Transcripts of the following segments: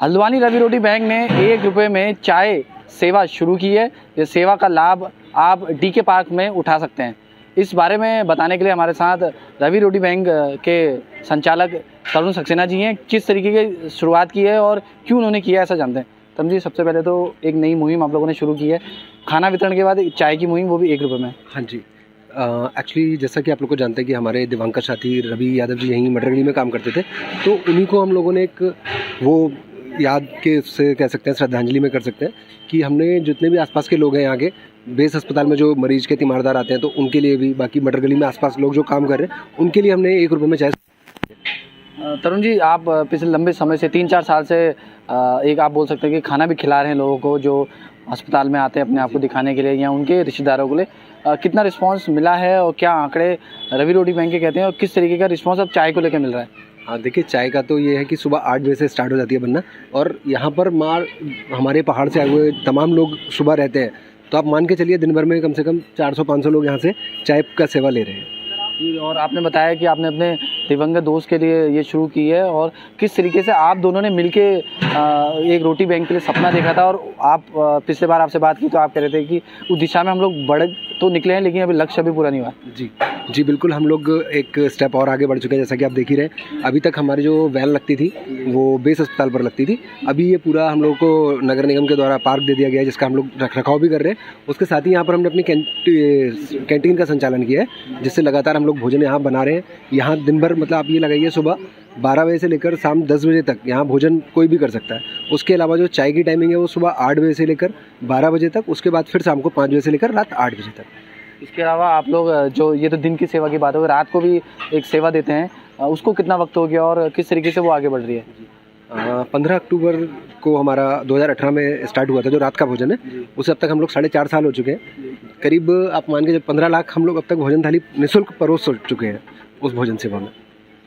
हल्द्वानी रवि रोटी bank ने 1 रुपये में चाय सेवा शुरू की है। ये सेवा का लाभ आप डीके पार्क में उठा सकते हैं। इस बारे में बताने के लिए हमारे साथ रवि रोटी बैंक के संचालक तरुण सक्सेना जी हैं। किस तरीके की शुरुआत की है और क्यों उन्होंने किया ऐसा जानते हैं। तरुण जी, सबसे पहले तो एक नई मुहिम आप लोगों ने शुरू की है, खाना वितरण के बाद चाय की मुहिम, वो भी 1 रुपये में। हाँ जी, एक्चुअली जैसा कि आप लोग को जानते हैं कि हमारे दिवंगत साथी रवि यादव जी यहीं मटर गली में काम करते थे, तो उन्हीं को हम लोगों ने एक वो याद के उससे कह सकते हैं, श्रद्धांजलि में कर सकते हैं कि हमने जितने भी आसपास के लोग हैं यहाँ के बेस अस्पताल में जो मरीज के तीमारदार आते हैं, तो उनके लिए भी, बाकी मटर गली में आसपास लोग जो काम कर रहे हैं उनके लिए हमने 1 रुपये में चाय। तरुण जी, आप पिछले लंबे समय से 3-4 साल से एक आप बोल सकते हैं कि खाना भी खिला रहे हैं लोगों को जो अस्पताल में आते हैं अपने आप को दिखाने के लिए या उनके रिश्तेदारों के लिए। कितना रिस्पांस मिला है और क्या आंकड़े रवि रोटी बैंक के कहते हैं और किस तरीके का रिस्पांस अब चाय को लेकर मिल रहा है? हाँ देखिए, चाय का तो ये है कि सुबह 8 बजे से स्टार्ट हो जाती है बनना, और यहाँ पर हमारे पहाड़ से आए हुए तमाम लोग सुबह रहते हैं, तो आप मान के चलिए दिन भर में कम से कम 400-500 लोग यहाँ से चाय का सेवा ले रहे हैं। और आपने बताया कि आपने अपने दिवंगत दोस्त के लिए ये शुरू की है, और किस तरीके से आप दोनों ने मिलके एक रोटी बैंक के लिए सपना देखा था, और आप पिछले बार आपसे बात की तो आप कह रहे थे कि उस दिशा में हम लोग बढ़ तो निकले हैं लेकिन अभी लक्ष्य अभी पूरा नहीं हुआ। जी बिल्कुल, हम लोग एक स्टेप और आगे बढ़ चुके हैं। जैसा कि आप देख ही रहे, अभी तक हमारी जो वैन लगती थी वो बेस अस्पताल पर लगती थी, अभी ये पूरा हम लोग को नगर निगम के द्वारा पार्क दे दिया गया है, जिसका हम लोग रखरखाव भी कर रहे हैं। उसके साथ ही यहाँ पर हमने अपनी कैंटीन का संचालन किया है, जिससे लगातार हम लोग भोजन यहाँ बना रहे हैं। यहाँ दिन भर, मतलब आप ये लगाइए, सुबह 12 बजे से लेकर शाम 10 बजे तक यहाँ भोजन कोई भी कर सकता है। उसके अलावा जो चाय की टाइमिंग है वो सुबह 8 बजे से लेकर 12 बजे तक, उसके बाद फिर शाम को 5 बजे से लेकर रात 8 बजे तक। इसके अलावा आप लोग जो, ये तो दिन की सेवा की बात हो गई, रात को भी एक सेवा देते हैं, उसको कितना वक्त हो गया और किस तरीके से वो आगे बढ़ रही है? 15 अक्टूबर को हमारा 2018 में स्टार्ट हुआ था जो रात का भोजन है, उसे अब तक हम लोग 4.5 साल हो चुके हैं। करीब आप मान के जब 15 लाख हम लोग अब तक भोजन थाली निःशुल्क परोस चुके हैं उस भोजन सेवा में।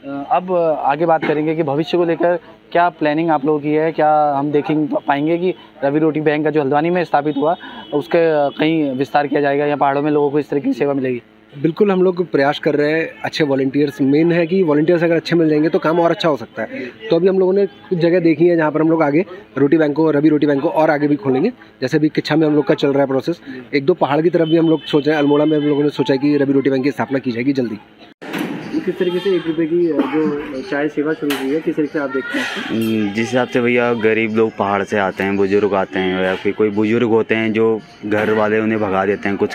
अब आगे बात करेंगे कि भविष्य को लेकर क्या प्लानिंग आप लोगों की है। क्या हम देखेंगे पाएंगे कि रवि रोटी बैंक का जो हल्द्वानी में स्थापित हुआ उसके कहीं विस्तार किया जाएगा या पहाड़ों में लोगों को इस तरह की सेवा मिलेगी? बिल्कुल, हम लोग प्रयास कर रहे हैं। अच्छे वॉलंटियर्स, मेन है कि वॉलंटियर्स अगर अच्छे मिल जाएंगे तो काम और अच्छा हो सकता है। तो अभी हम लोगों ने कुछ जगह देखी है जहाँ पर हम लोग आगे रोटी बैंक को, रवि रोटी बैंक को और आगे भी खोलेंगे। जैसे अभी किच्छा में हम लोग का चल रहा है प्रोसेस, 1-2 पहाड़ की तरफ भी हम लोग सोच रहे हैं। अल्मोड़ा में हम लोगों ने सोचा है कि रवि रोटी बैंक की स्थापना की जाएगी जल्दी। किस तरीके से 1 रुपये की जो चाय सेवा शुरू हुई है, किस तरीके से आप देखते हैं? जिस हिसाब से भैया गरीब लोग पहाड़ से आते हैं, बुजुर्ग आते हैं, या फिर कोई बुजुर्ग होते हैं जो घर वाले उन्हें भगा देते हैं कुछ